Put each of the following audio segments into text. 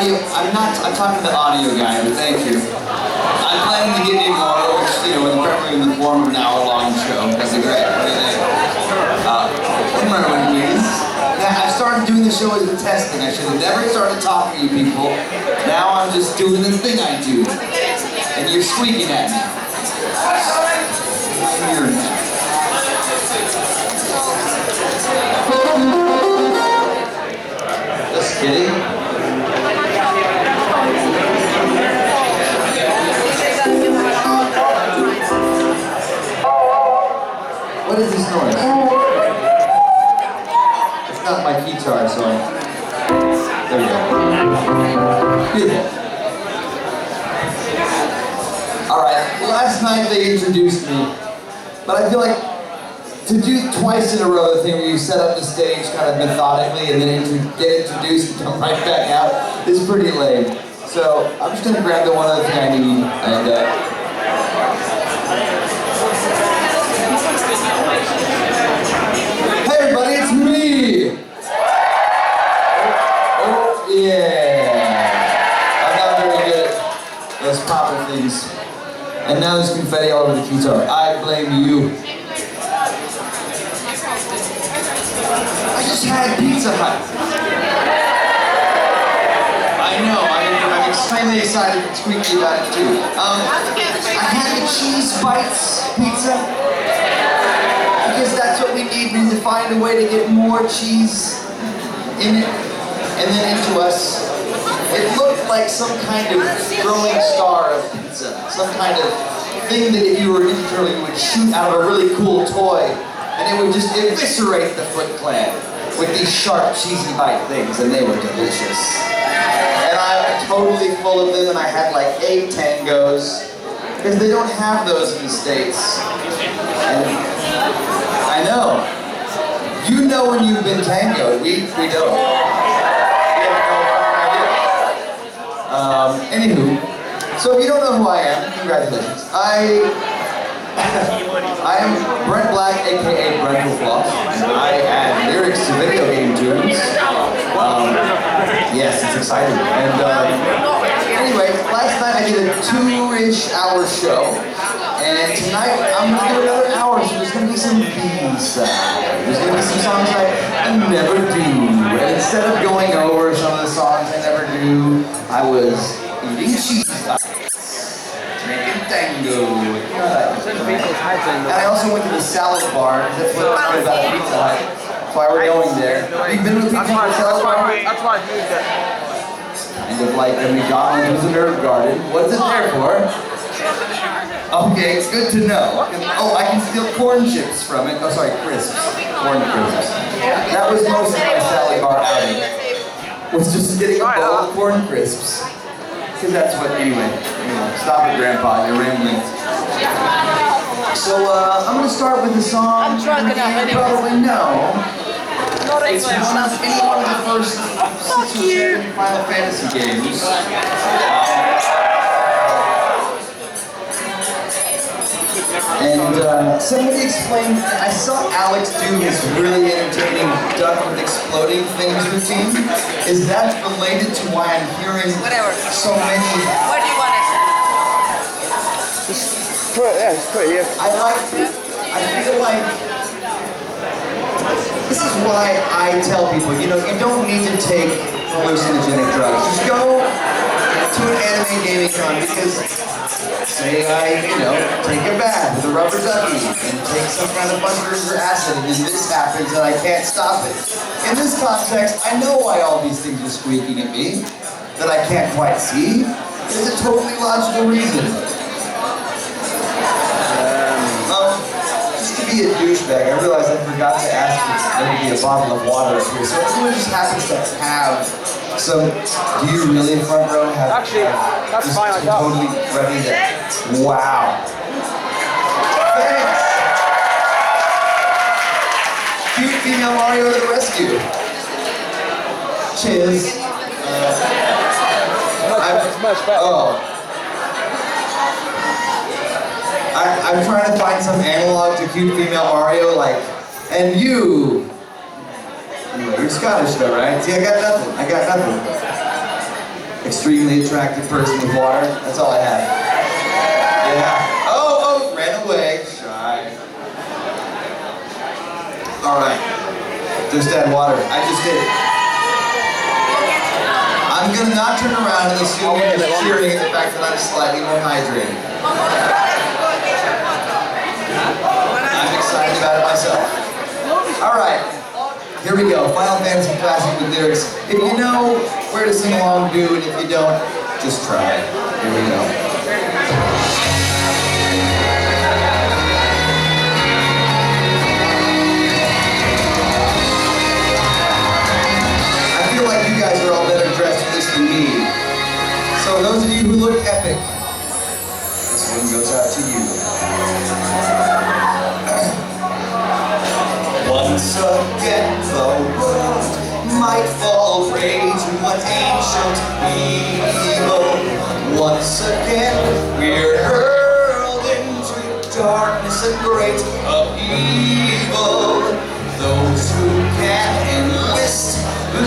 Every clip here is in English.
audio, I'm talking to the audio guy, but thank you. I'm planning to get more, which, probably in the form of an hour-long show. That's a great. What do you think? Remember what it means? Now, I started doing the show as a testing. I should have never started talking to you people. Now I'm just doing the thing I do. And you're squeaking at me. Just kidding. What is this noise? It's not my guitar, so there we go. Beautiful. Alright, last night they introduced me, but I feel like to do twice in a row the thing where you set up the stage kind of methodically and then get introduced and come right back out is pretty lame. So I'm just going to grab the one other thing I need and hey everybody, it's me! Oh yeah! I'm not very good at those popping things. And now there's confetti all over the guitar. I blame you. I just had Pizza Hut. I know, I'm extremely excited and squeaky about it too. I had the cheese bites pizza. Because that's what we need. We need to find a way to get more cheese in it and then into us. It looked like some kind of growing star of pizza. Some kind of thing that if you were internally you would shoot out of a really cool toy and it would just eviscerate the Foot Clan with these sharp, cheesy bite things, and they were delicious. And I'm totally full of them, and I had like 8 tangos because they don't have those in the States. And I know. You know when you've been tangoed. We don't. We have no fucking idea. Anywho, so if you don't know who I am, congratulations. I am Brent Black, aka Brentalfloss, and I add lyrics to video game tunes. Yes, it's exciting. And anyway, last night I did a 2-ish hour show. And tonight, I'm going to do another hour, so there's going to be some B-sides. There's going to be some songs I never do. And instead of going over some of the songs I never do, I was eating cheese bites, making tango. And I also went to the salad bar. That's what I heard about Pizza Hut. That's why we're going there. Have you been with Pizza Hut salad bar? That's why I moved it. Kind of like a McDonald's with a nerve garden. What's it there for? Okay, it's good to know. Oh, I can steal corn chips from it. Oh, sorry, crisps. Corn crisps. That was most of my salad bar outing. Was just getting a bowl of corn crisps. Because that's what, anyway. Stop it, Grandpa, you're rambling. So, I'm going to start with a song you probably know. It's one of the first 6 or 7 Final Fantasy games. And somebody explained, I saw Alex do his really entertaining duck with exploding things routine. Is that related to why I'm hearing so many? Where do you want it? Just put it there, just put it here. I feel like, this is why I tell people, you don't need to take hallucinogenic drugs. Just go to an anime gaming con because say I, take a bath with a rubber ducky and take some kind of mushrooms or acid and then this happens and I can't stop it. In this context, I know why all these things are squeaking at me that I can't quite see. There's a totally logical reason. Just to be a douchebag, I realized I forgot to ask if there would be a bottle of water up here. So everyone just happens to have some. Do you really, front row, have? Actually, that's fine. I got totally ready to. Wow. Thanks. Cute female Mario to the rescue. Cheers. It's much better. Oh. I'm trying to find some analog to cute female Mario, like, and you. Anyway, you're Scottish though, right? See, I got nothing. extremely attractive person with water. That's all I have. Yeah. Oh, ran away. Shy. All right. Just add water. I just did. I'm gonna not turn around and assume you're just cheering at the fact that I'm slightly more hydrated. I'm excited about it myself. All right. Here we go, Final Fantasy Classic with lyrics. If you know where to sing along, do, and if you don't, just try. Here we go. I feel like you guys are all better dressed for this than me. So those of you who look epic, this one goes out to you. Once again, the world might fall prey to an ancient evil. Once again, we're hurled into darkness and great upheaval. Those who can enlist,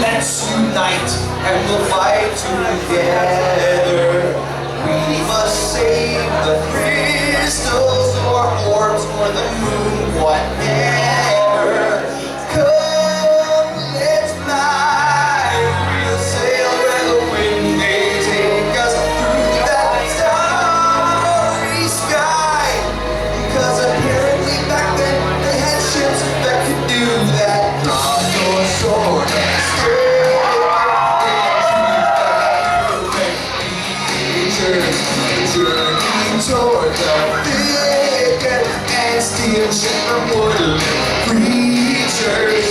let's unite and we'll fight together. We must save the crystals or orbs or the moon, whatever. Come, let's fly. We'll sail where the wind may take us through that starry sky. Because apparently back then they had ships that could do that. Draw your sword and stay. Journey toward the thicket and steal ship from woodland creatures.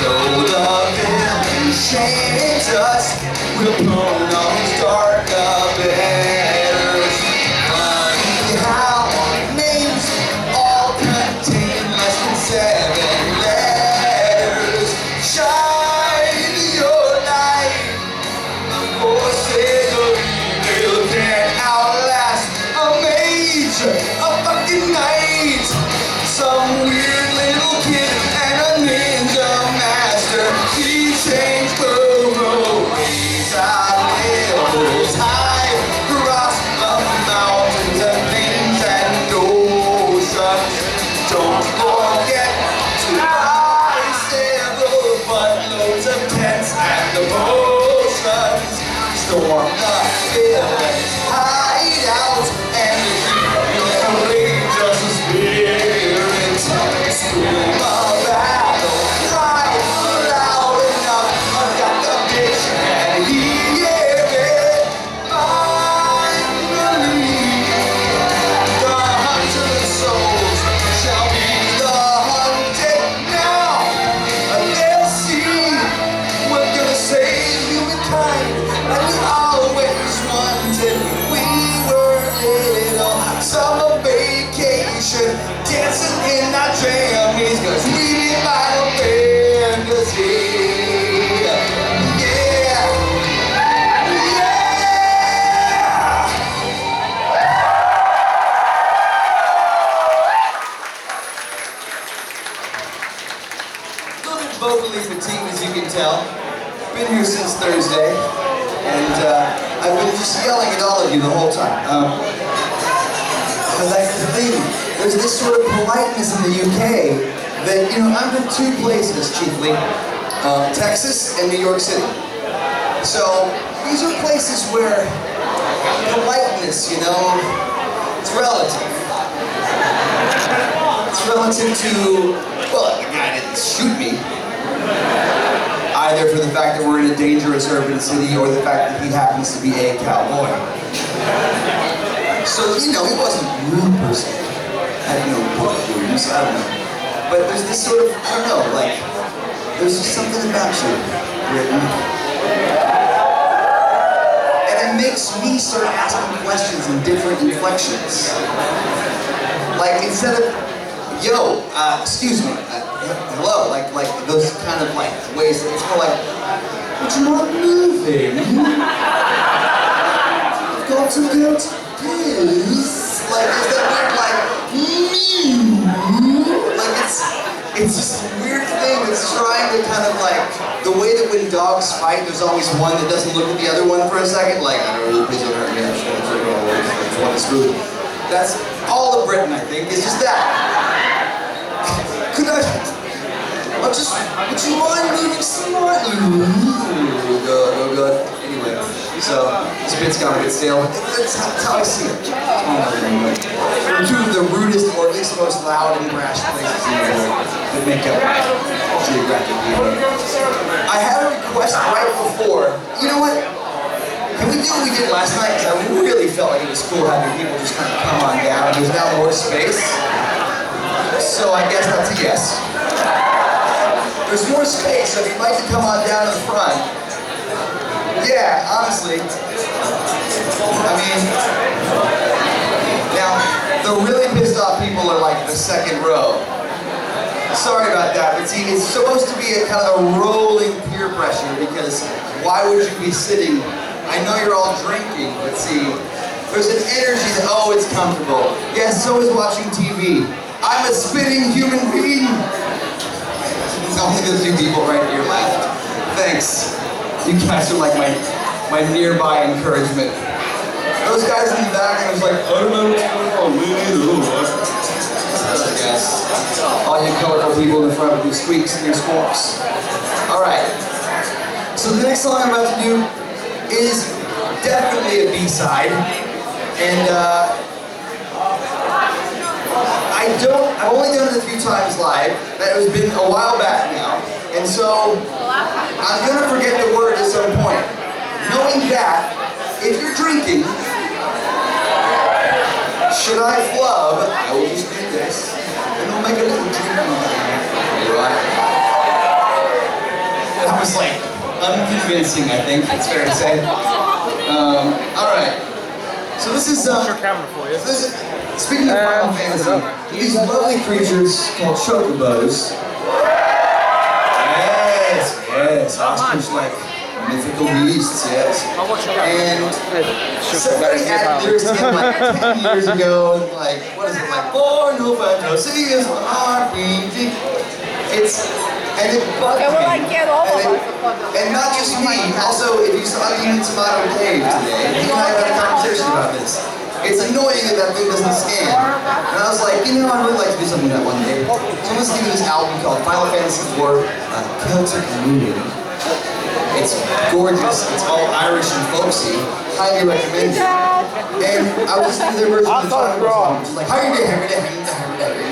Though the villain shames us, we'll blown on his dark abettors. Funny how names all contain less than 7 letters. Shine your light, the forces of evil can't outlast a mage, a fucking knight, some weird little kid and a ninja master. He changed the road, raised our levels high, crossed the mountains and plains and oceans. Don't forget to buy several buttloads of tents and devotions. Storm the villain's hideout and keep your courageous spirit. Scream a battle, cry loud enough. I've got the bitch and hear it. Finally, the hunter of souls shall be the hunted now. They'll see we're gonna save humankind like we always wanted. We were little summer vacation, dancing in our jammies, cause we did Final Fantasy. Yeah! A little bit vocally fatigued, as you can tell. Been here since Thursday, and I've been just yelling at all of you the whole time. Because that's the thing, there's this sort of politeness in the UK that, you know, I'm from 2 places chiefly, Texas and New York City. So these are places where politeness, you know, it's relative. It's relative to, well, the guy didn't shoot me. Either for the fact that we're in a dangerous urban city or the fact that he happens to be a cowboy. So, you know, he wasn't a rude person. I don't know what rudeness, I don't know. But there's this sort of, I don't know, like, there's just something about you, Britain. And it makes me start asking questions in different inflections. Like, instead of, yo, excuse me, hello, like those kind of like ways, it's more like, but you're not moving. I've got to go to piss. Like, is that weird, like, like it's just a weird thing that's trying to kind of like the way that when dogs fight, there's always one that doesn't look at the other one for a second, like, I don't know, please don't hurt me, I just want to screw it. That's all of Britain, I think, is just that. Could I, would you mind moving slightly? Oh God. Anyway, so this bit's got a bit stale, but that's how I see it. They're two of the rudest, or at least most loud and brash places in the world that make up geographic DNA. I had a request right before. You know what? Can we do what we did last night? Because I really felt like it was cool having people just kind of come on down. There's now more space. So I guess that's a yes. There's more space, so if you'd like to come on down to the front. Yeah, honestly. I mean, now, the really pissed off people are like the second row. Sorry about that, but see, it's supposed to be a kind of a rolling peer pressure because why would you be sitting? I know you're all drinking, but see, there's an energy that, oh, it's comfortable. Yes, so is watching TV. I'm a spitting human being. Only the two people right here left. Thanks. You guys are like my nearby encouragement. Those guys in the back, I was like, I don't know what's going on, me neither. Yes. All you colorful people in the front with your squeaks and your squawks. Alright. So the next song I'm about to do is definitely a B-side. And I've only done it a few times live. That has been a while back now. And so, I'm gonna forget the word at some point. Knowing that, if you're drinking, should I flub, I will just do this, and we'll make a little drinking game. Right? That was like, unconvincing, I think, it's fair to say. Alright. So this is, speaking of Final Fantasy, these lovely creatures called Chocobos. Yes, ostrich like mythical beasts, yes. And somebody added lyrics to it like 10 years ago, and like, what is it, like, Final Fantasy is an RPG. And it bugged me. And not just me, also, if you saw the Tomato Cave today, he and I had a conversation about this. It's annoying that that thing doesn't scan. And I was like, you know, I'd really like to do something that one day. So I'm listening to this album called Final Fantasy IV, Celtic Moon. It's gorgeous, it's all Irish and folksy. Highly recommend it. And I was listening to their version of the Chocobo song, which is like, how you doing, you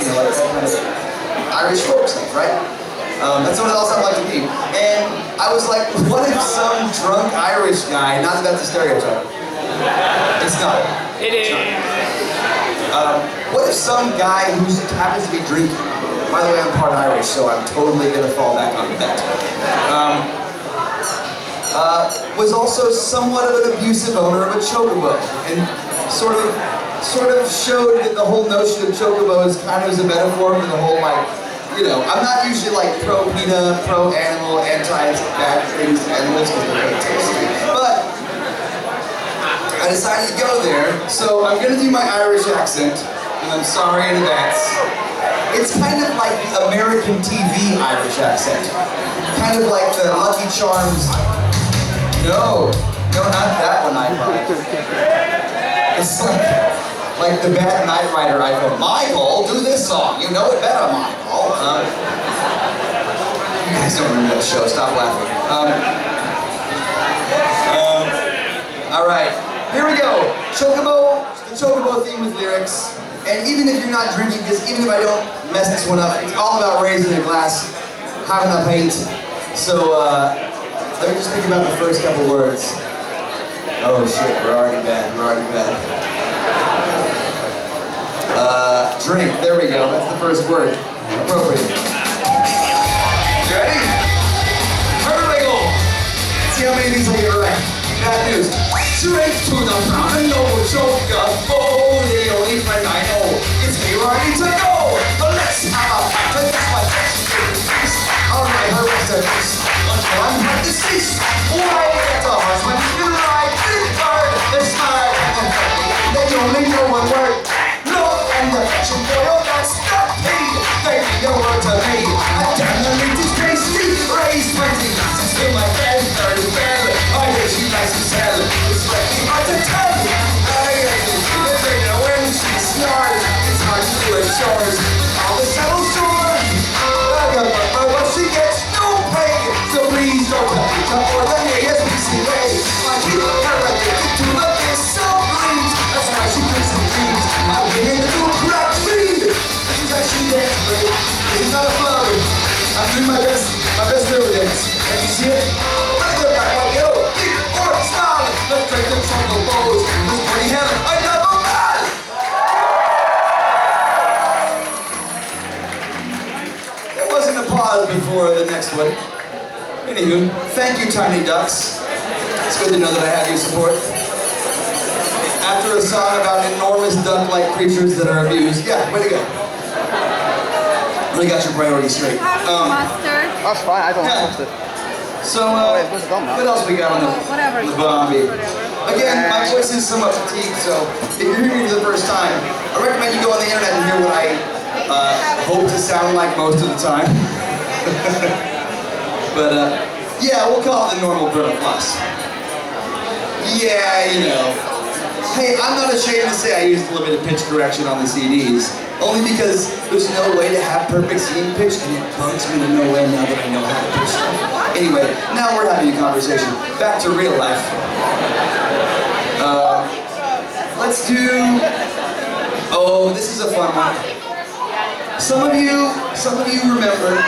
know, like that kind of Irish folk stuff, right? That's what it all sounded like to me. And I was like, what if some drunk Irish guy, not that that's a stereotype, it's not. It is. What if some guy who happens to be drinking, by the way, I'm part Irish, so I'm totally gonna fall back on that, was also somewhat of an abusive owner of a Chocobo, and sort of showed that the whole notion of Chocobo is kind of as a metaphor for the whole, like, you know, I'm not usually like pro-PETA, pro-animal, anti-bad things to animals because they're very tasty, but I decided to go there, so I'm going to do my Irish accent, and I'm sorry in advance. It's kind of like the American TV Irish accent. Kind of like the Lucky Charms. No, not that one I thought. It's like the bad Knight Rider iPhone. Michael, do this song. You know it better, Michael. You guys don't remember that show. Stop laughing. All right. Here we go. Chocobo, the Chocobo theme with lyrics. And even if you're not drinking, because even if I don't mess this one up, it's all about raising a glass, having a pint. So let me just think about the first couple words. Oh shit, we're already bad. Drink, there we go, that's the first word. Appropriate. You ready? Here we go. Let's see how many of these I get right. Bad news. Drink to the fountain, no Chocobo, the only friend I know. It's me ready to go. But let's have a fight, that's my best. Alright, her was the next. Until I'm at the cease. Why get the horse when you ride this bird, this smart and happy. They only know one word. Love and affection, boy, that's the key. Baby, your word to me. I damn the meat is tasty. Raise 20 nuts. dance break. This is not a flower. I'm doing my best river dance. Can you see it? Let's go back, like, yo, keep on smiling. Let's drink them Chocobos. Let's party heaven. Another man! There wasn't a pause before the next one. Anywho, thank you, Tiny Ducks. It's good to know that I have your support. After a song about enormous duck-like creatures that are abused. Yeah, way to go. Really got your priorities straight. Mustard. That's fine, I don't Yeah. want mustard. So, what else we got on the Bombi? Again, my voice is somewhat fatigued, so if you're hearing me for the first time, I recommend you go on the internet and hear what I hope to sound like most of the time. But, yeah, we'll call it the normal Brentalfloss. Yeah, you know. Hey, I'm not ashamed to say I used a little bit of pitch correction on the CDs, only because there's no way to have perfect singing pitch, and it bugs me to no end now that I know how to pitch stuff. Anyway, now we're having a conversation. Back to real life. Let's do... Oh, this is a fun one. Some of you remember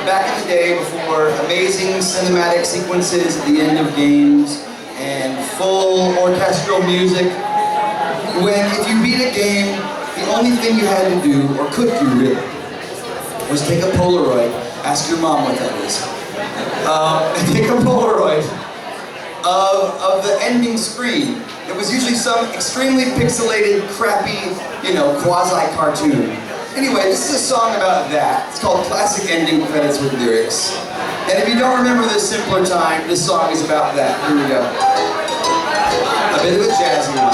back in the day before amazing cinematic sequences at the end of games and full orchestral music, when if you beat a game, the only thing you had to do, or could do really, was take a Polaroid, ask your mom what that is, take a Polaroid of the ending screen. It was usually some extremely pixelated, crappy, you know, quasi-cartoon. Anyway, this is a song about that. It's called Classic Ending Credits with Lyrics. And if you don't remember this simpler time, this song is about that. Here we go. A bit of a jazzy one.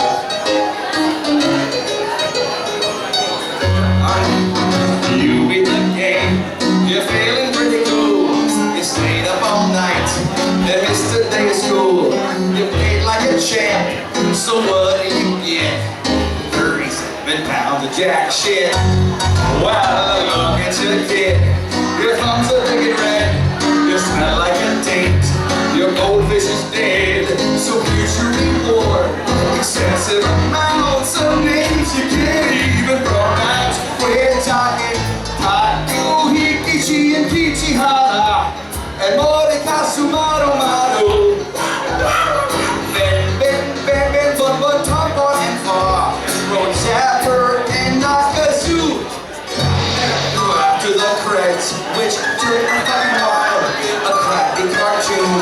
You win the game, you're feeling pretty cool. You stayed up all night, and missed a day of school. You played like a champ, so what do you get? 37 pounds of jack shit. Wow, look at your kid. Your thumbs are big and red. You smell like a taint. Your goldfish is dead. So here's your reward. Excessive amounts of names you can't even pronounce. We're talking Taku, Hikichi, and Peachy Hara, and Mordecai Sumato Maru. Ben, Ben, Ben, Ben, Bun, Tombo, and Far. Road Zapper, and Nakazu. To the credits, which took a fucking while. A crappy cartoon,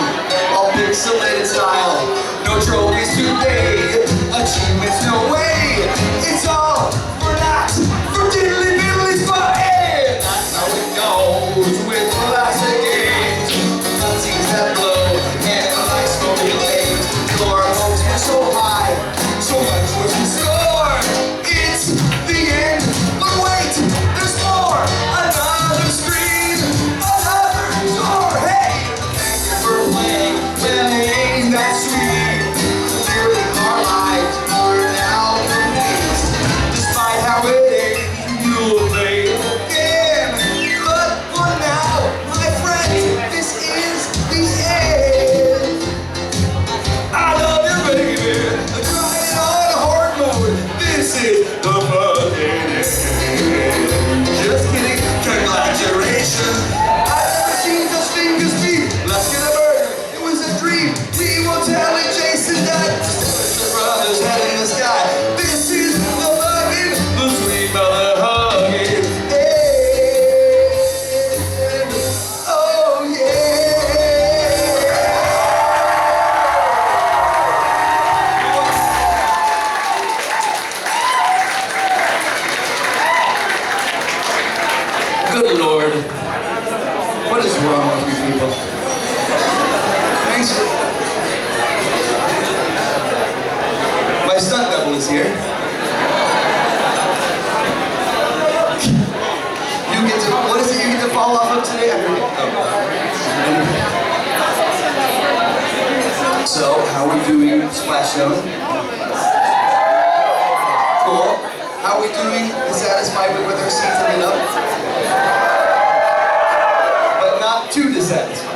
all pixelated style. No trophies today, achievements no way. It's all for that, for diddly diddly's for it. That's how it goes with classic games. Cutscenes that blow, and like smoking lanes. Your hopes were so high, so much was in store. It's the end, but wait, there's more. Another screen, another door. Hey, thank you for playing. Well, it ain't that sweet. Clearly our lives are now complete. Despite how it ends, you'll play again. But for now, my friends, this is the end. I love you, baby. I'm trying on hard mode. This is the fucking end. Just kidding. Congratulations. I've never seen such fingers beat. Let's get a burger. It was a dream. We will tell it, Jason, that the brothers head in the sky. This is the fucking, the sweet mother hugging. Oh yeah. Good Lord. What is wrong with you people? Thanks for... My stunt double is here. You get to... What is it you get to fall off of today? I forget. Oh. So, how are we doing, Splash Zone? Cool. How are we doing? Dissatisfied with our seats ended up? But not too dissatisfied.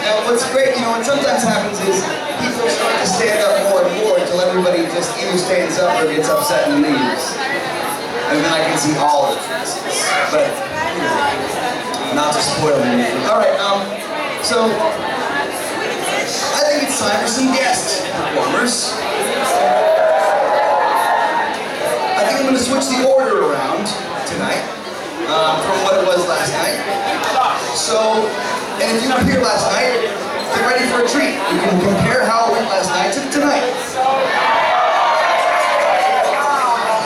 Now what's great, you know, what sometimes happens is people start to stand up more and more until everybody just either stands up or gets upset and leaves. and then I can see all the faces. But, you know, not to spoil anything. Alright, so, I think it's time for some guest performers. I think I'm going to switch the order around tonight from what it was last night. So, and if you were here last night, get ready for a treat. You can compare how it went last night to tonight.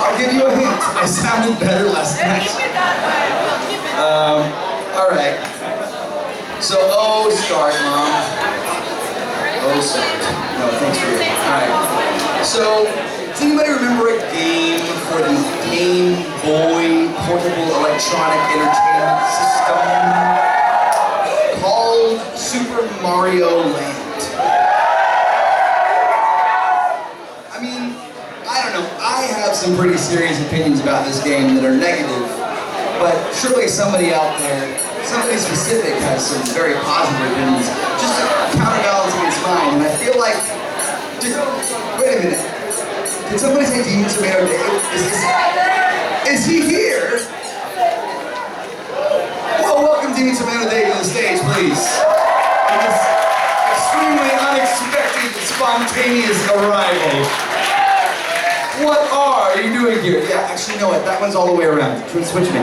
I'll give you a hint. I sounded better last night. Alright. So, oh, start, Mom. Oh, start. No, thanks for it. Alright. So, does anybody remember a game for the Game Boy Portable Electronic Entertainment System called Super Mario Land? I mean, I don't know. I have some pretty serious opinions about this game that are negative, but surely somebody out there, somebody specific, has some very positive opinions, just to counterbalance against mine. And I feel like, wait a minute. Did somebody say Demon Tomato Dave? Is he here? Well, welcome Demon Tomato Dave to the stage, please. On this extremely unexpected, spontaneous arrival. What are you doing here? Yeah, actually, no, that one's all the way around. Switch me.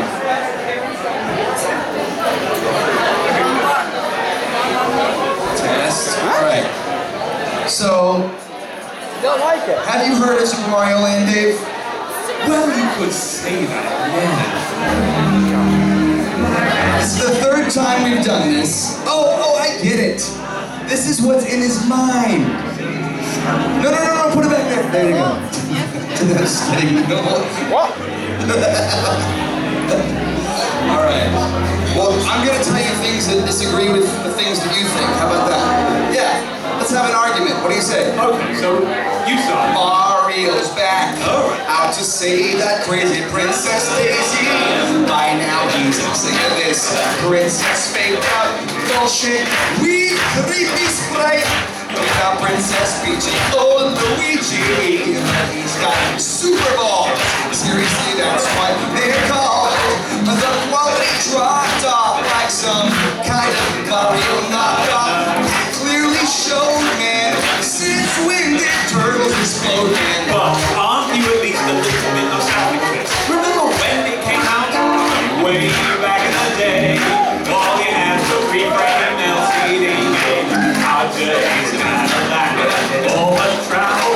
Test. All right. So. Don't like it. Have you heard of Super Mario Land, Dave? Well, you could say that, yeah. It's the third time we've done this. Oh, I get it. This is what's in his mind. No, put it back there. There you go. Just kidding. No. What? All right. Well, I'm going to tell you things that disagree with the things that you think. How about that? Yeah. Let's have an argument. What do you say? Okay, so you start. Mario's back. All right. Out to save that crazy Princess Daisy. By now he's singing this princess fake out bullshit. We creepy sprite. Without Princess Peach and Luigi. He's got Super Balls. Seriously, that's what they're called. The quality dropped off like some kind of Mario knockoff. Clearly shown, man, since when did turtles explode, man? But aren't you at least a little bit nostalgic? Remember when it came out? Way back in the day. All you had was a reframe LCD game. How days kind of like it. All the travel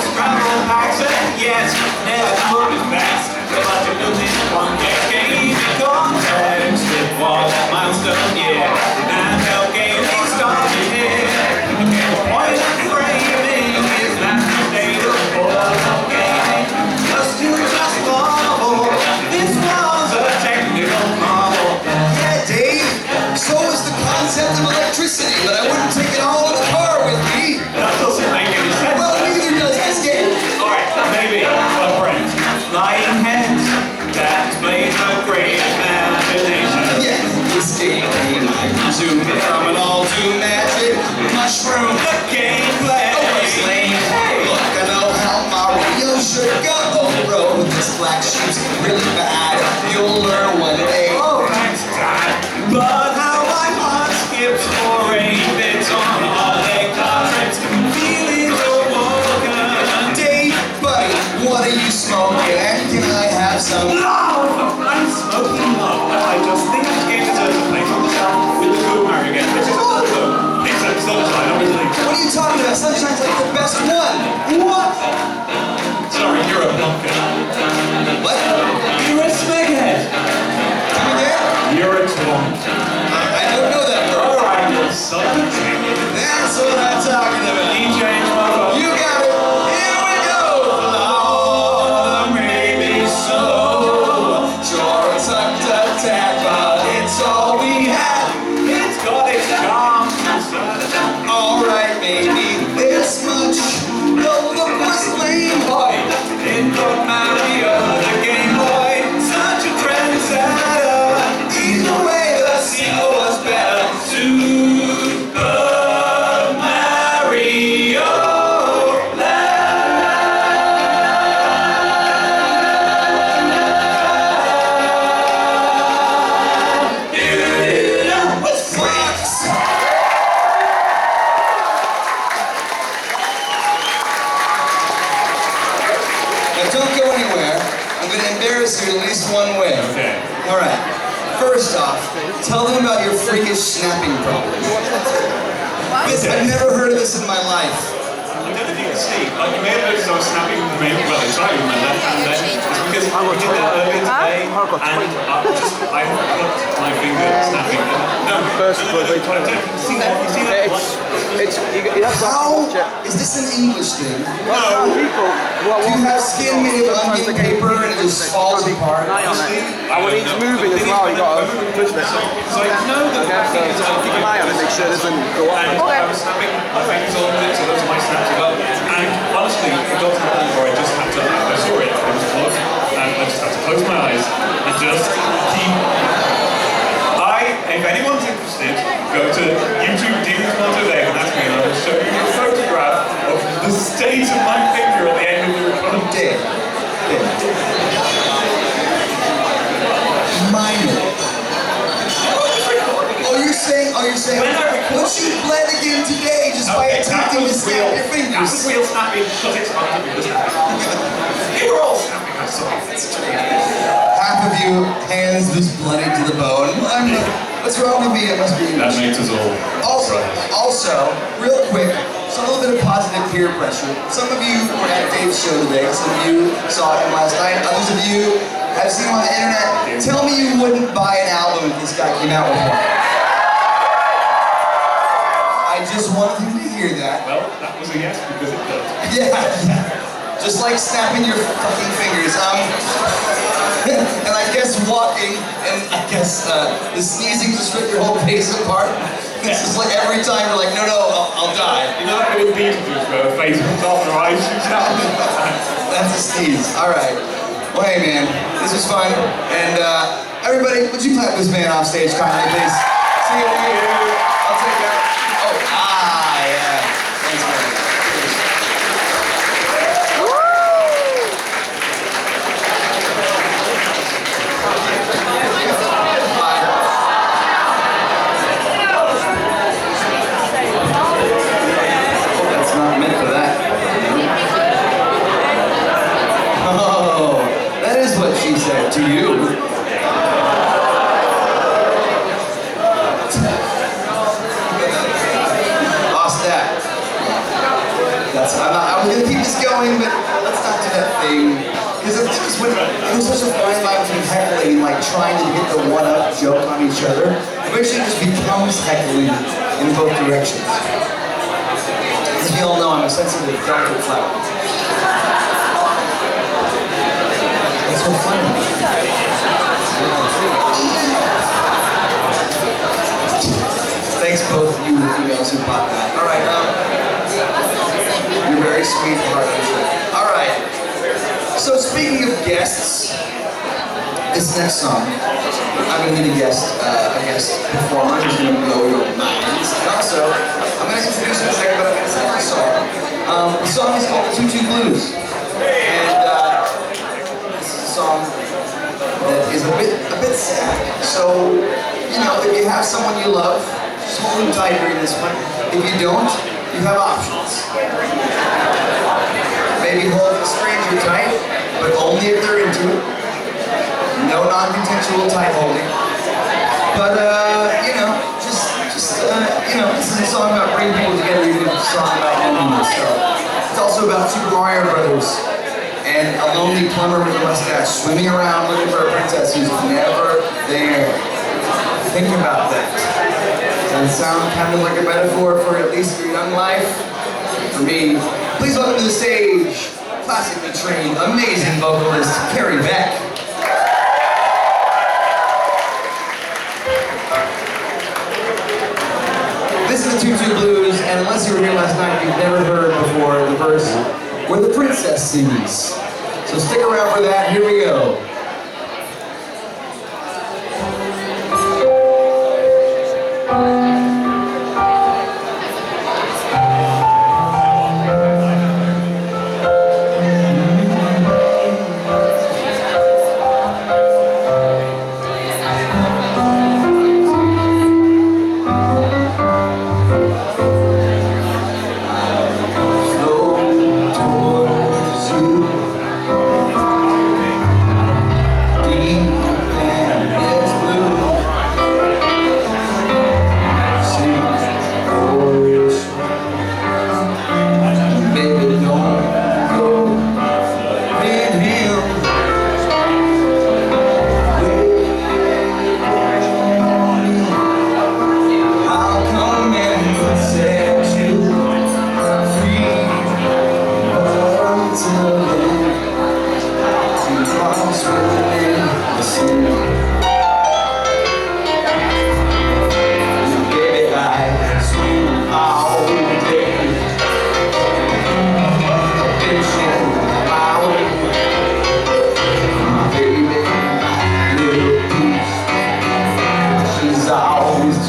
packs and yes, never looked fast. But you knew this one game context. It was a milestone, yeah. And hell game started here. The point of framing is that the data for the gaming was to just marvel. This was a technical marvel. Yeah, Dave, so is the concept of electricity, but I wouldn't take it all in the car with me. That doesn't make any sense. Well, neither does this game. Alright, maybe, but friends, flying heads, that explains my great imagination. Yeah, this game, I presume, from an all-too magic mushroom. The gameplay. Oh, it's lame. Look, I know how Mario should go. Bro, this black sheep's really bad. You'll learn one day. Oh, thanks, Dad. But how my heart skips for 8 bits on holiday car trips. Feelings awoken. Dave, buddy, what are you smoking? And can I have some? Love! I'm smoking love. I just think this game deserves a place on the shelf with the good Mario game. This is all good. Except Sunshine, obviously. What are you talking about? Sunshine's like the best one. What? Sorry, you're a pumpkin. What? You're a smeghead. Come again? You're a twonk. I don't know that, bro. Alright, you're such a genius. That's what I'm talking about. DJ Chocobo. You got it. Here we go. Oh, maybe so. Sure, it's up to tag, but it's all we had. It's got its charm. Alright, maybe this much. No, look what's lame, boy. It don't Mario, the Game Boy. Such a trendsetter. Either way, the first off, tell them about your freakish snapping problem. This, I've never heard of this in my life. I don't know if you can see, like you may have noticed I was snapping maybe well inside with my left hand then. It's because I did that earlier today and I cut my finger snapping. No, First of all, very tiny. see that? You see that? You have to How watch it. is this an English thing? No. People, Do you have skin made of onion paper and it just falls apart? And when he's moving as well, you got to twist it. So I know that Okay, so keep an eye on it, make sure it doesn't go up. and I was snapping my fingers all over it, so those are my snaps as well. And honestly, it got to the point where I just had to, I saw it was close, and I just had to close my eyes and just keep. If anyone's interested, go to YouTube, Demons Motto there, and that's me, and I will show you a photograph of the state of my finger at the end of the recording. Dead. Minor. Oh, you're saying, When I record- what you bled again today just by attempting to snap your That fingers. was real snapping, because it's not the snapping. You were all snapping, I'm sorry. Half of you, hands just bloodied to the bone. What's wrong with me? It must be That English. makes us all. Also, real quick, so a little bit of positive peer pressure. Some of you were at Dave's show today. Some of you saw him last night. Others of you have seen him on the internet. Tell me you wouldn't buy an album if this guy came out with one. I just wanted him to hear that. Well, that was a yes because it does. Yeah. Just like snapping your fucking fingers. And I guess walking, and I guess the sneezing just ripped your whole face apart. It's just like every time you're like, no, I'll die. You know that bit of Beetlejuice where the face comes off and her eyes shoots out? That's a sneeze. All right. Well, hey, man, this was fun. And everybody, would you clap this man off stage kindly, please? See you later. I'll take that. Oh, yeah. Thanks, man. That's not meant for that. Oh, that is what she said to you. Lost that. I was gonna keep this going, but let's not do that thing. Because the thing is, when there's such a fine line between heckling and like trying to get the one-up joke on each other, eventually it just becomes heckling in both directions. As we all know, I'm a sensitive, delicate flower. That's so funny. Thanks both of you females who bought that. All right, you're very sweet, partnership. All right. So speaking of guests, this next song, I'm going to need a guest performer who's going to blow your minds. And also, I'm going to introduce him in a second, but I'm going to sing my song. The song is called Tutu Blues. And this is a song that is a bit sad. So, you know, if you have someone you love, just hold them tight during this one. If you don't, you have options. Maybe hold a stranger tight, but only if they're into it. No non-consensual tight holding. But, you know, you know, this is a song about bringing people together, even if it's a song about loneliness. So, it's also about Super Mario Brothers and a lonely plumber with a mustache swimming around looking for a princess who's never there. Think about that. Does it sound kind of like a metaphor for at least your young life? For me, please welcome to the stage, classically trained, amazing vocalist, Carrie Beck. This is the Tutu Blues, and unless you were here last night, you've never heard before the verse where the princess sings. So stick around for that, here we go.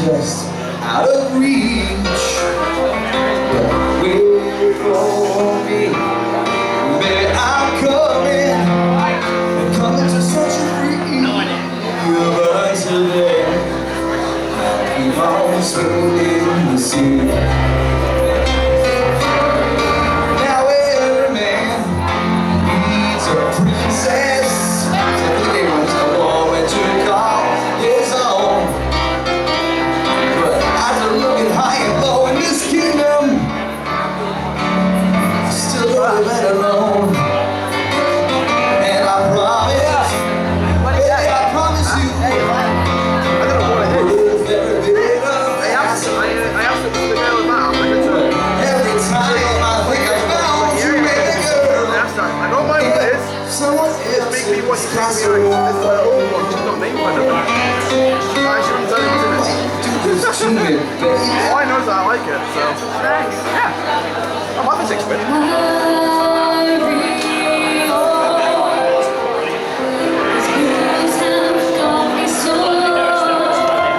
just out of reach. But wait for me, baby, I'm coming. I'm coming to set you free. But today, keep on swimming in the sea. Now every man needs a princess. Typically wants a woman to call his own. But after looking high and low in this kingdom, still a little bit alone. And I promise, baby, I promise you, with every bit of I asked him for the girl about. every time I think I found you, baby girl, I don't mind what it is. someone Just make me what else's you think casserole. this is an old one, she's not named by them. I shouldn't tell you to Why you do this to me, baby? All I know is that I like it, so. Yeah. I'm happy to explain.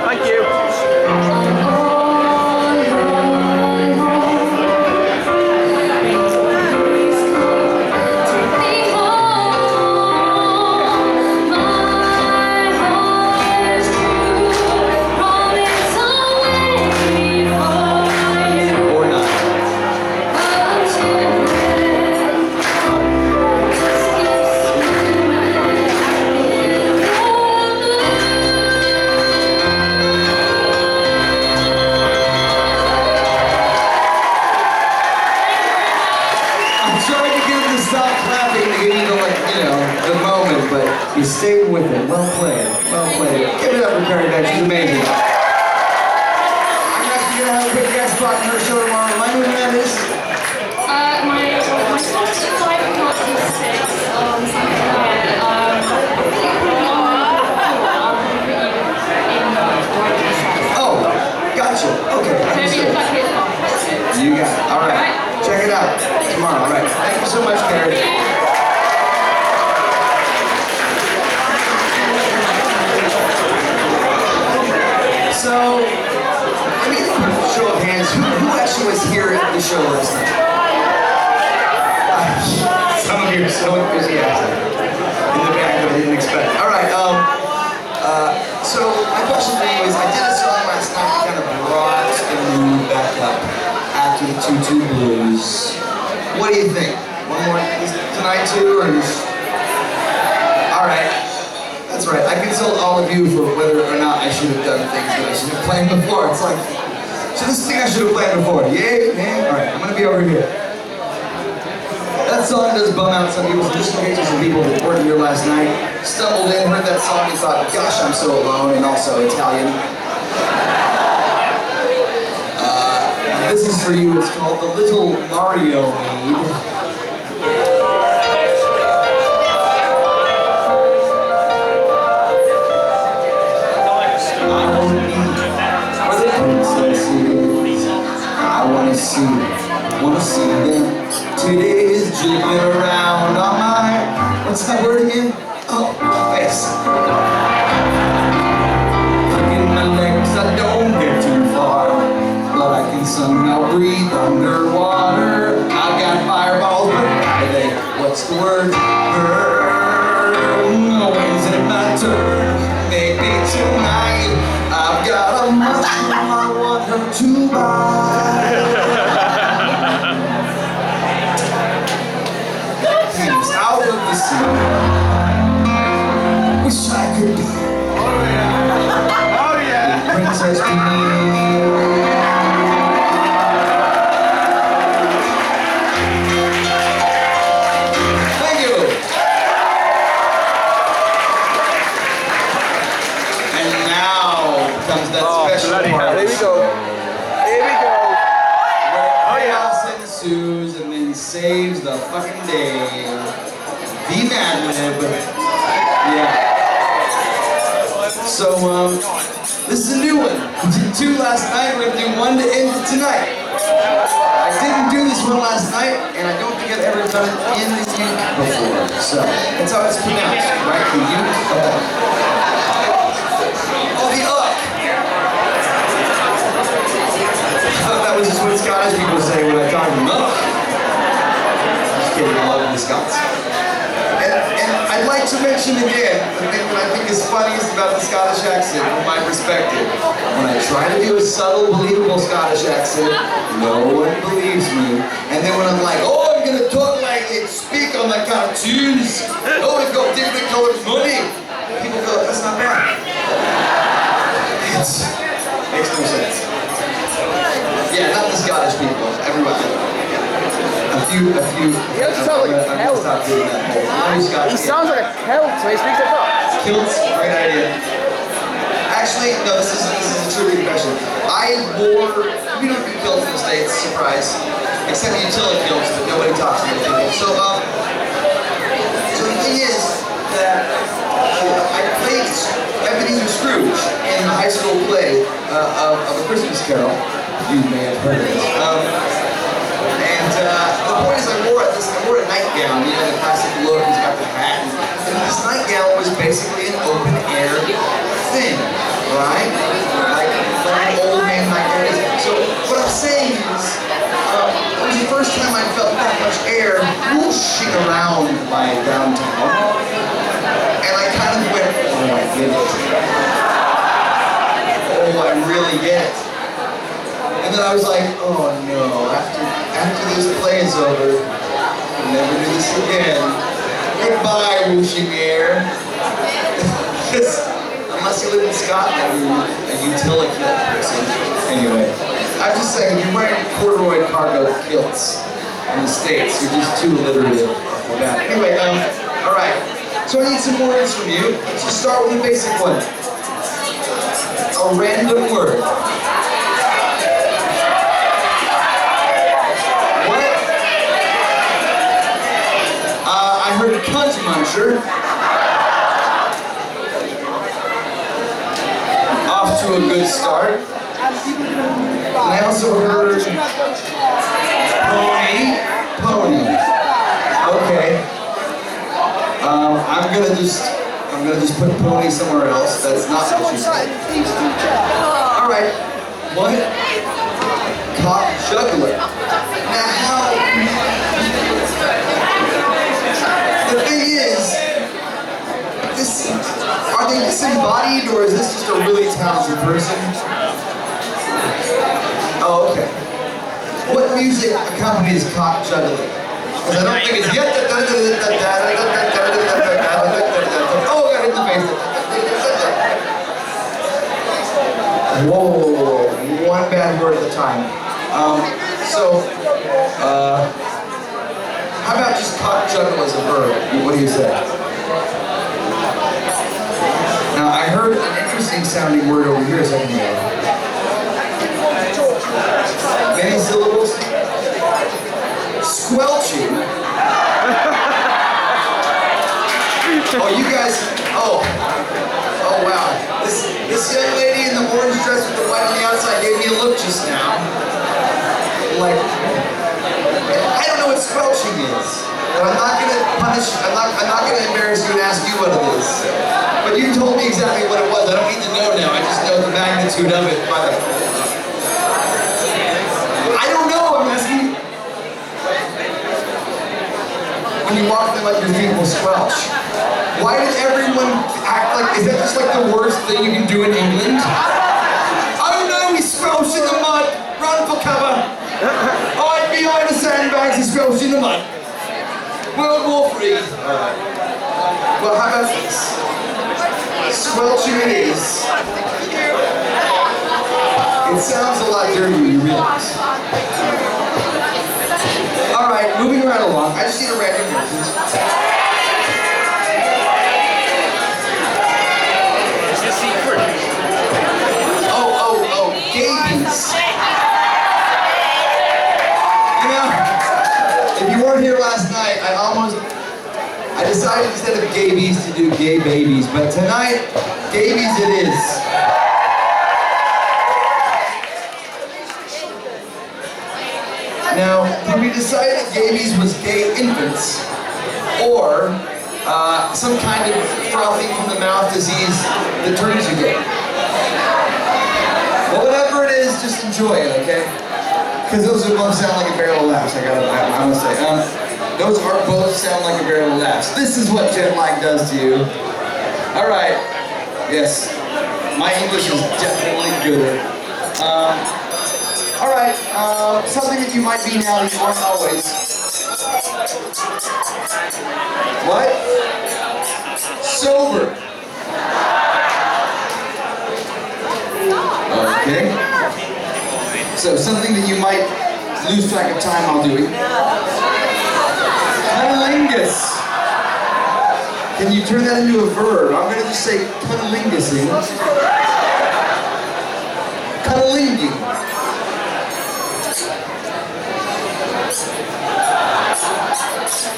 Thank you. Or not. I'm trying to get him to stop clapping to get you to, like, you know, the moment, but you stayed with it. Well played. Well played. Give it up for Perry Beck. She's amazing. I'm actually going to have a big guest spot in her show tomorrow. Remind me when that is. My slot's at 5 o'clock to 6 on Saturday night. Oh, gotcha. Okay. understood. You got it. All right. Check it out tomorrow. All right. Thank you so much, Perry. So, I mean, show of hands, who actually was here at the show last night? Some of you are so enthusiastic in the back that I didn't expect. All right, so my question for you is, I did a song last night that kind of brought the mood back up after the Tutu Blues. What do you think? One more tonight too, or just... All right. That's right. I consult all of you for whether or not I should have done things that I should have planned before. It's like, so this thing I should have planned before. Yay, man. All right, I'm gonna be over here. That song does bum out some people. So just in case there's some people that weren't here last night, stumbled in, heard that song, and thought, "Gosh, I'm so alone," and also Italian. This is for you. It's called "The Little Mario Maid." Wanna see them. Today's jiggling around on my, what's that word again? Oh, face. Kicking my legs, I don't get too far, but I can somehow breathe underwater. I've got fireballs, but they, what's the word? No, is it my turn? Maybe tonight. I've got a mushroom I want her to buy. Out of the sea. Wish I could be. Oh yeah! Princess Peach. Thank you. And now comes that special part. Here we go. Here we go. Where chaos ensues and then saves the fucking day. The Mad Lib. Yeah. So, this is a new one. We did 2 last night, we're gonna do 1 to end tonight. I didn't do this one last night, and I don't think I've ever done it in the uke before. So, that's how it's pronounced, right? The uke. Oh, the uck. Scottish people say when I talk to them. Just kidding, I love the Scots. And I'd like to mention again the thing that I think is funniest about the Scottish accent from my perspective. When I try to do a subtle, believable Scottish accent, no one believes me. And then when I'm like, oh, I'm gonna talk like it, speak on the cartoons. Oh, we've got different colored money. People go, that's not bad. It makes no sense. Yeah, not the Scottish people. Everybody. A few. He also sounds like a Celt. Stop doing that. He sounds like a Celt when he speaks like that. Kilts, great idea. Actually, no, this is a true confession. We don't do kilts in the States, surprise. Except utility kilts, but nobody talks to those people. So the thing is that I played Ebenezer Scrooge in the high school play of A Christmas Carol. You may have heard of this. The point is I wore a nightgown, you know, the classic look, he's got the hat. And this nightgown was basically an open air thing, right? Like an old man nightgown is. So what I'm saying is, it was the first time I felt that much air whooshing around my downtown. And I kind of went, oh, I get it. Oh, I really get it. And then I was like, oh no, after this play is over, I'll never do this again. Goodbye, whooshing air. Because unless you live in Scotland, you're a utility kilt person. Anyway, I'm just saying, if you're wearing corduroy cargo kilts in the States, you're just too alliterative for that. Anyway, alright. So I need some words from you. Let's just start with a basic one. A random word. I heard cunt muncher. Off to a good start. And I also heard pony. Okay. I'm gonna just put pony somewhere else. That's not what you said. All right. What? Cock juggler. Now how? The thing is, are they disembodied or is this just a really talented person? Oh, okay. What music accompanies cock juggling? Because I don't think it's yet. Oh, I got hit in the face. Whoa, one bad word at a time. How about just cock juggle as a verb? What do you say? Now, I heard an interesting sounding word over here a second ago. Many syllables? Squelching. Oh, you guys, oh wow. This young lady in the orange dress with the white on the outside gave me a look just now. Like, I don't know what squelching is. But I'm not gonna embarrass you and ask you what it is. But you told me exactly what it was. I don't need to know now. I just know the magnitude of it by the... I don't know, I'm asking. When you walk them like your feet will squelch. Why did everyone act like, is that just like the worst thing you can do in England? Oh no, he squelched in the mud. Run for cover. Hide behind the sandbags, he squelched in the mud. World War III. Alright. Well, how about this? Squelching it is. It sounds a lot dirtier, you realize. Alright, moving right along. I just need a random person. Gabies. You know, if you weren't here last night, I decided instead of gabies to do gay babies, but tonight, gabies it is. Now, did we decide that gabies was gay infants, or some kind of frothing from the mouth disease that turns you gay? Well, whatever it is, just enjoy it, okay? Because those are both sound like a barrel of laughs, I must say. Those are both sound like a barrel of laughs. This is what jet lag does to you. All right. Yes. My English is definitely gooder. All right. Something that you might be now and you aren't always. What? Sober. Okay. So something that you might lose track of time while doing. Cunnilingus. Can you turn that into a verb? I'm going to just say cunnilingusing. Cunnilinging.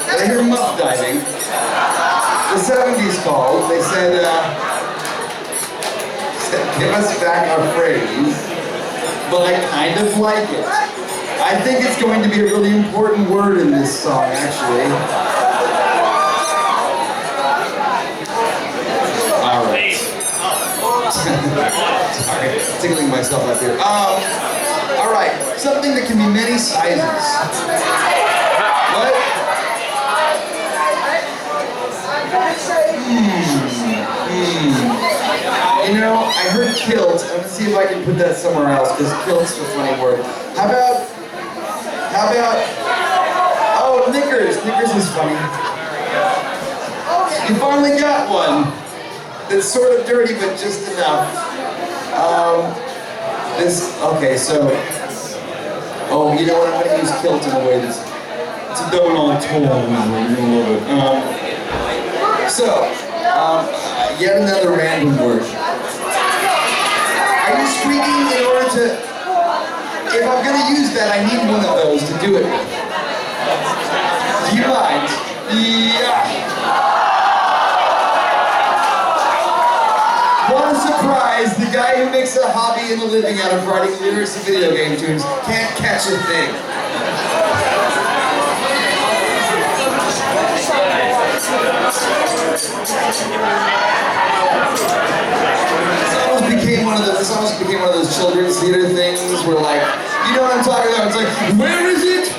I hear muff diving. The 70s called. They said, give us back our phrase, but I kind of like it. I think it's going to be a really important word in this song, actually. All right. Sorry, tickling myself up here. All right, something that can be many sizes. What? You know, I heard kilt. I'm gonna see if I can put that somewhere else, because kilt's a funny word. How about, oh, knickers. Knickers is funny. You finally got one that's sort of dirty, but just enough. Okay, so, oh, you know what, I'm gonna use kilt in a way that's, it's a double entendre, you're gonna love it. Yet another random word. Are you squeaking in order to... If I'm going to use that, I need one of those to do it. Do you mind? Yeah. What a surprise. The guy who makes a hobby and a living out of writing lyrics to video game tunes can't catch a thing. This almost became one of those children's theater things where, like, you know what I'm talking about? It's like, where is it? It's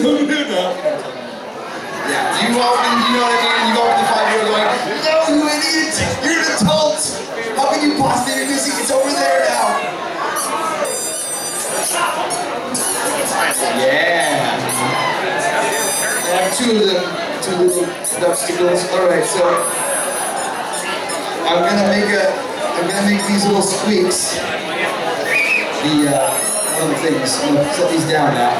over there now. Yeah, you know what I mean? You go up to the 5-year-old going, no, you idiot! You're an adult! How can you possibly be missing? It's over there now. Yeah. I have two of them, two little obstacles. Alright, so I'm gonna make these little squeaks. One of the things. I'm gonna set these down now.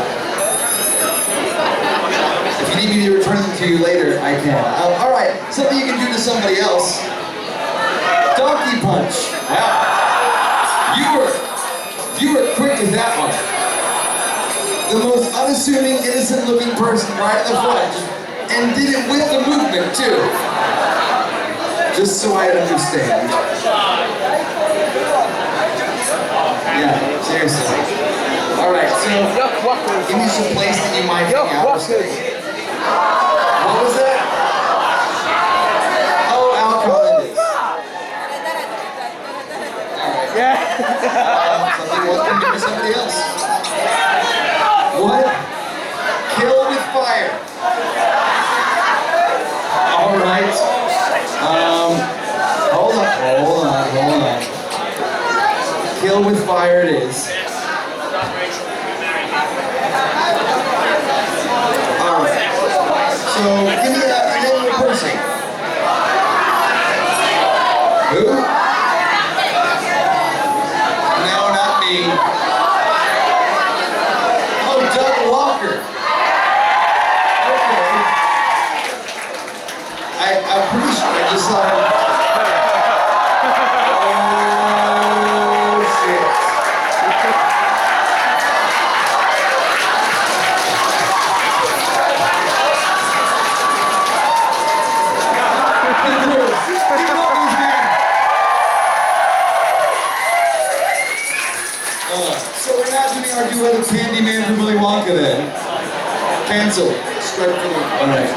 If you need me to return them to you later, I can. All right, something you can do to somebody else. Donkey punch. Wow. You were quick with that one. The most unassuming, innocent-looking person right in the front, and did it with the movement too. Just so I understand. Yeah, seriously. Alright, so give me some place that you might hang out or stay. What was that? Oh, Alcon it is. Alright. Yeah. Something else can do to somebody else. What? Kill with fire. Alright. Hold on. Kill with fire it is. Alright. So, give me a name of a person. Who? No, not me. Oh, Doug Walker. Okay. I'm pretty sure I just saw him. So we're not doing our duet of Candyman from Willy Wonka then. Cancel. Strike for the... Alright.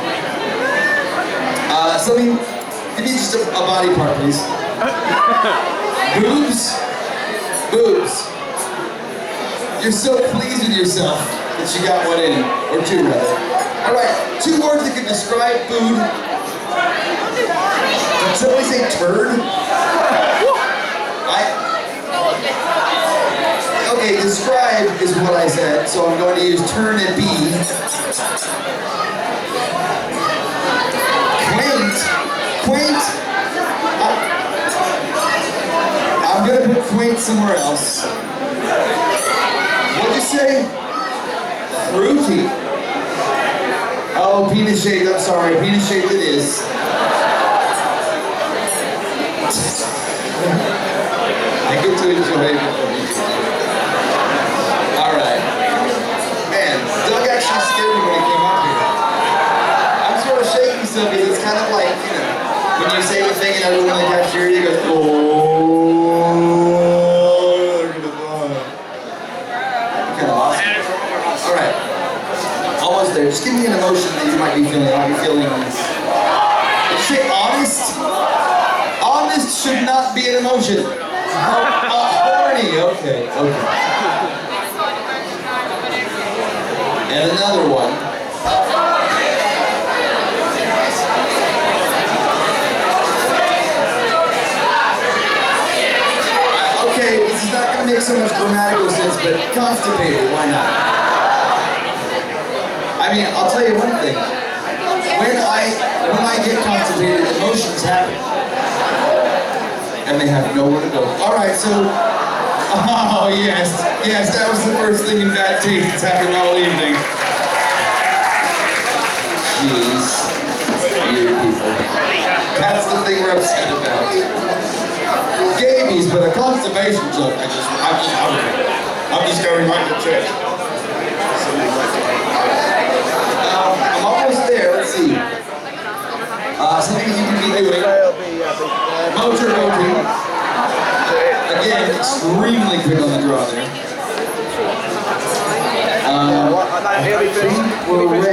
Something... Give me just a body part, please. Boobs. Boobs. You're so pleased with yourself that you got one in, or two rather. All right, 2 words that can describe food. Did somebody say turd? Okay, describe is what I said, so I'm going to use turn and be. Quaint. I'm going to put quaint somewhere else. What'd you say? Fruity. Oh, penis shaped, I'm sorry. Penis shaped it is. I get to enjoy it. Alright. Man, Doug actually scared me when he came up here. I'm sort of shaking still because it's kind of like, you know, when you say the thing and everyone in the cafeteria goes, oh, they're gonna die. Kind of awesome. Alright. Almost there. Just give me an emotion that you might be feeling. Did you say honest? Honest should not be an emotion. Horny. Okay. And another one. Okay, this is not going to make so much grammatical sense, but constipated, why not? I mean, I'll tell you one thing. When I get constipated, emotions happen. And they have nowhere to go. Alright, so... Oh, yes, that was the first thing in bad taste that's happened all evening. Jeez. Weird people. That's the thing we're upset about. Gabies, but a constipation joke, I'm just going right to church. I'm almost there, let's see. Something you can be doing. Motor voting. Again, extremely quick on the draw there. I think we're ready.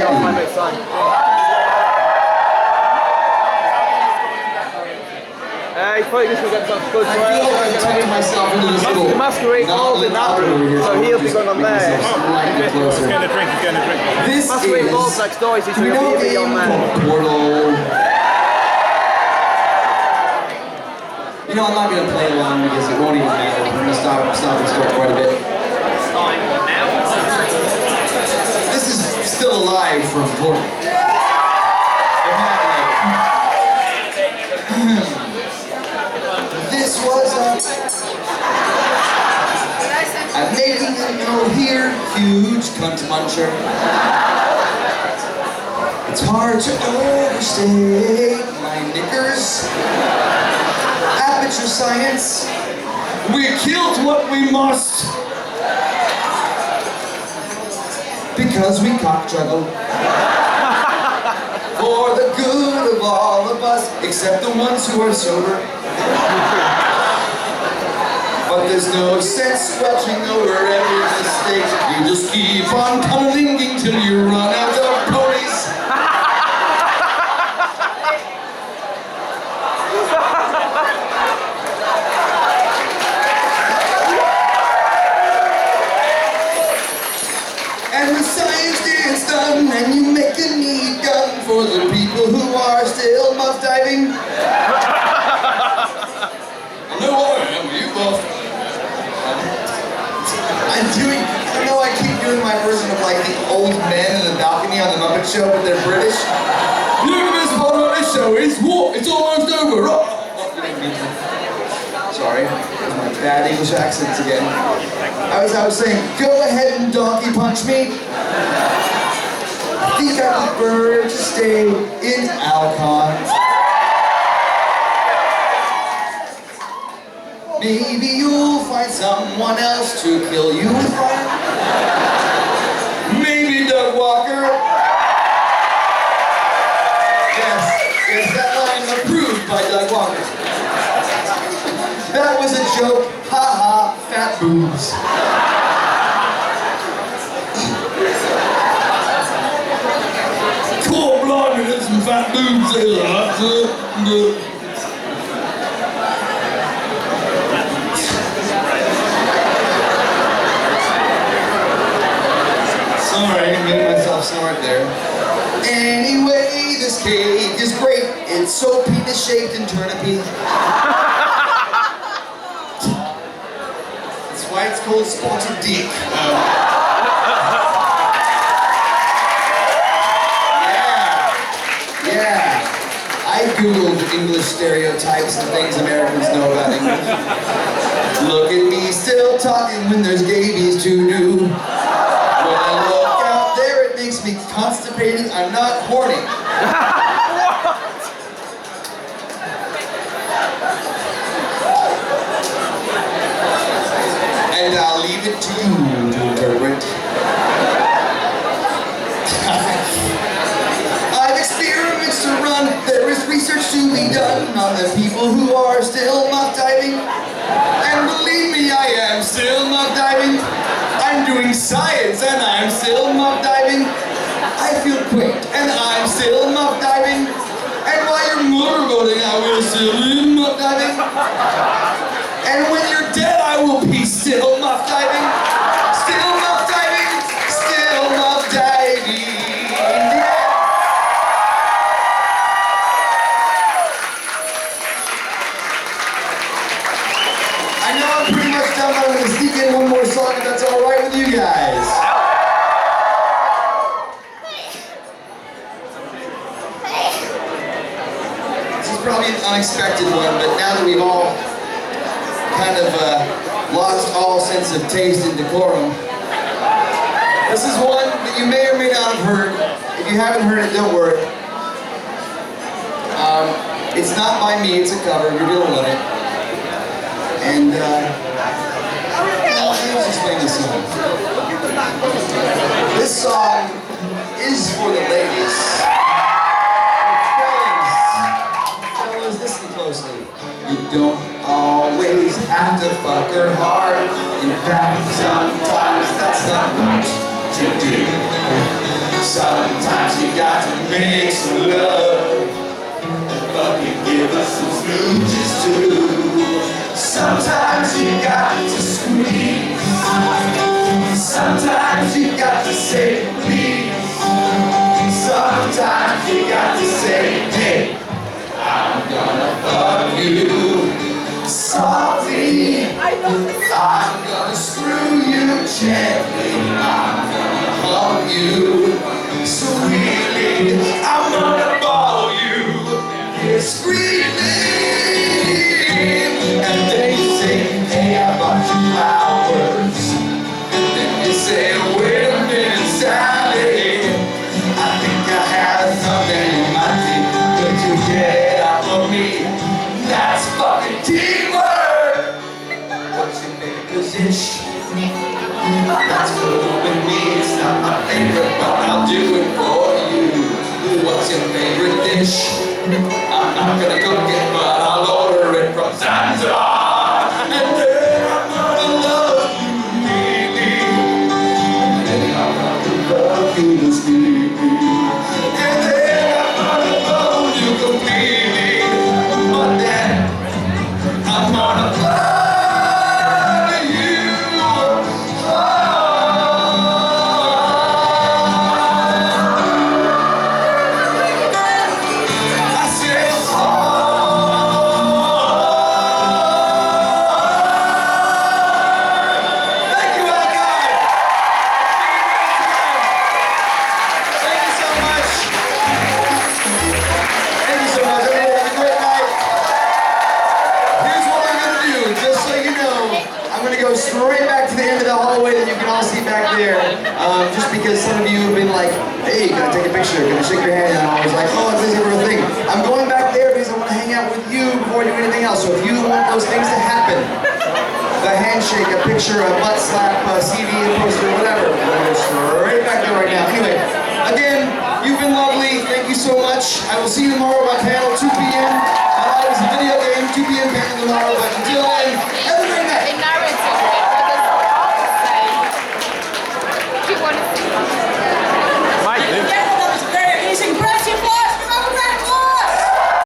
He's probably just going to get some good I feel like I'm tucking myself into this little masquerade balls in that room, so he'll be going on there. He's gonna drink. This Masquerade balls next door, he's going to be on there. Portal. You know, I'm not going to play along because it won't even matter. I'm going to stop and start quite a bit. This is still alive from Portal. This was I'm making it know here, huge cunt muncher. It's hard to overstate my knickers. Aperture science, we killed what we must. Because we cock juggle. For the good of all of us, except the ones who are sober. But there's no sense squelching over every mistake. You just keep on cunnilinking till you run out of ponies. And the science is done, and you make a neat gun for the people who are still muff diving. I know I am, you both. I know I keep doing my version of like the old men in the balcony on the Muppet Show, but they're British. Look at this part of this show, it's almost over. Sorry, that's my bad English accents again. I was saying, go ahead and donkey punch me. I think I prefer to stay in Alcon. Maybe you'll find someone else to kill you with fire. Maybe Doug Walker. Yes, that line approved by Doug Walker. That was a joke. Ha ha, fat boobs. Cool blonde and some fat boobs there. myself snort there. Anyway, this cake is great. It's so penis-shaped and turnipy. That's why it's called spotted dick. Yeah. I googled English stereotypes and things Americans know about English. Look at me still talking when there's gabies to do. When I look out there, it makes me constipated. I'm not horny. And I'll leave it to you to interpret. I've experiments to run. There is research to be done on the people who are still muff diving. And believe me, I am still muff diving. I'm doing science and I'm still muff diving. I feel quaint and I'm still muff diving. And while you're motorboating, I will still be muff diving. And when you're dead, I will be still muff diving. Still muff diving. Still muff diving. I know I'm pretty much done, but I'm going to sneak in one more song if that's all right with you guys. This is probably an unexpected one, but now that we've all kind of lost all sense of taste and decorum, this is one that you may or may not have heard. If you haven't heard it, don't worry. It's not by me, it's a cover. You're going to love it. And let's explain this song. This song is for the ladies. Fellas, listen closely. You don't always have to fuck her hard. In fact, sometimes that's not much to do. Sometimes you got to make some love. And fucking give us some smooches too. Sometimes you got to squeeze. Sometimes you got to say please. Sometimes you got to say, hey, I'm gonna fuck you softly. I'm gonna screw you gently. I'm gonna hug you sweetly. I'm gonna ball you discreetly. And then you say, hey, I bought you flowers. And then you say, wait a minute, Sally. I think I have something in my teeth. Could you get it out for me? That's fucking teamwork. What's your favorite position? That's cool with me. It's not my favorite, but I'll do it for you. What's your favorite dish? I'm not gonna cook it, but I'll order it from Zanzibar. And then I'm gonna love you really. And then I'm gonna love you discreetly. And then I'm gonna love you completely. But then I'm gonna love you. I said, thank you, Alcon. Thank you so much. Thank you so much. Everybody have a great night. Here's what I'm going to do, just so you know. I'm going to go straight back to the end of the hallway that you can all see back there. Just because some of you have been like, hey, can I take a picture? Can I shake your hand? And I was like, oh, this is a real thing. I'm going back there because I want to hang out with you before I do anything else. So if you want those things to happen, the handshake, a picture, a butt slap, a CD, a poster, whatever, I'm going to go straight back there right now. Anyway, again, you've been lovely. Thank you so much. I will see you tomorrow at my panel, 2 p.m.